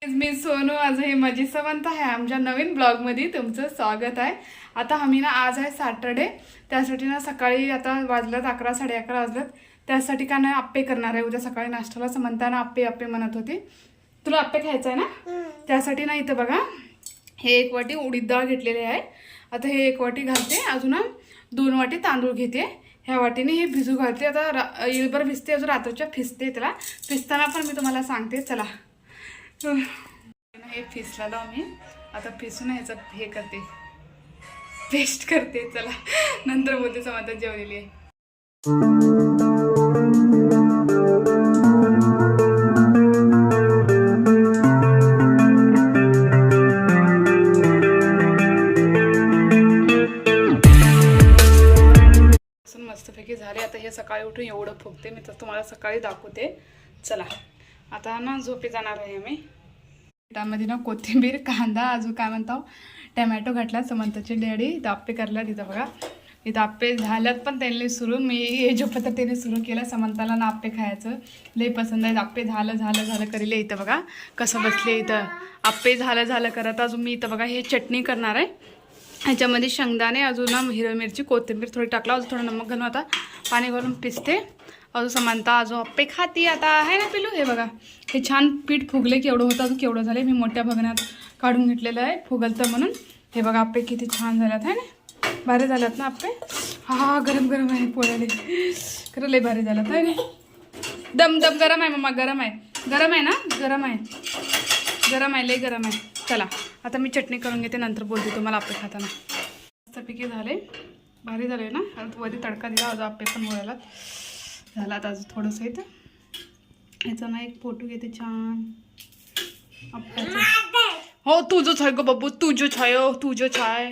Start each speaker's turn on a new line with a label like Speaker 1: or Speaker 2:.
Speaker 1: मी सोनू, आज हे माझी सवंत आहे. आमच्या नवीन ब्लॉगमध्ये तुमचं स्वागत आहे. आता आम्ही ना आज आहे सॅटर्डे, त्यासाठी ना सकाळी आता वाजल्यात 11 11:30 वाजल्यात. त्यासाठी का नाही आप्पे करणार आहे उद्या सकाळी नाश्त्याला. समंताना आप्पे आप्पे म्हणत होती. तुला आप्पे खायचं आहे ना, त्यासाठी ना इथं बघा हे 1 वाटी उडीद डाळ घेतलेली आहे. आता हे 1 वाटी घालते, अजून 2 वाटी तांदूळ घेते. ह्या वाटीने हे भिजू घालते. आता येळभर भिजते, अजून रात्रीच्या फिसते. त्याला फिसताना पण मी तुम्हाला सांगते. चला हे फिसला मी आता फिसून ह्याचं हे करते, पेस्ट करते. चला नंतर बोलते. समाधान जेवलेली आहे. मस्तपैकी झाले. आता हे सकाळी उठून एवढं फुगते मी, तर तुम्हाला सकाळी दाखवते. चला आता ना झोपी जाणार आहे मी. त्यामध्ये ना कोथिंबीर, कांदा, अजून काय म्हणतो टमॅटो घातला. समंताची डॅडी इथं आप्पे करला. तिथं बघा इथं आप्पे झाल्यात, पण त्यांनी सुरू मी हे जो पद्धतीने सुरू केलं. समंताला ना आप्पे खायचं लई पसंत आहे. आप्पे झालं करीले. इथं बघा कसं बसले. इथं आप्पे झालं करत. अजून मी इथं बघा हे चटणी करणार आहे. ह्याच्यामध्ये शेंगदाणे, अजून हिरवी मिरची, कोथिंबीर थोडी टाकला, अजून थोडं नमक घालून आता पाणी घालून पिसते. अजून समंता अजून आप्पे खाती आता आहे ना पिलू. हे बघा हे छान पीठ फुगले केवढं होतं, अजून केवढं झालं. मी मोठ्या भगण्यात काढून घेतलेलं आहे फुगलतं म्हणून. हे बघा आप्पे किती छान झाल्यात आहे ना, भारी झाल्यात ना आप्पे. हा गरम गरम आहे पोळ्याले, खरं लय भारी झाल्यात आहे ना. दम गरम आहे मम्मा, गरम आहे ना, गरम आहे लय गरम आहे. चला आता मी चटणी करून घेते, नंतर बोलते तुम्हाला आप्पे खाताना. मस्तपैकी झाले, भारी झाले ना. आता वरती तडका दिला, अजून आप्पे पण वळायला झाला. आता अजून थोडंसं येतं ह्याचा ना एक फोटो घेते छान आप्प्याचा. हो तुझंच आहे ग बाबू, तुझंच आहे.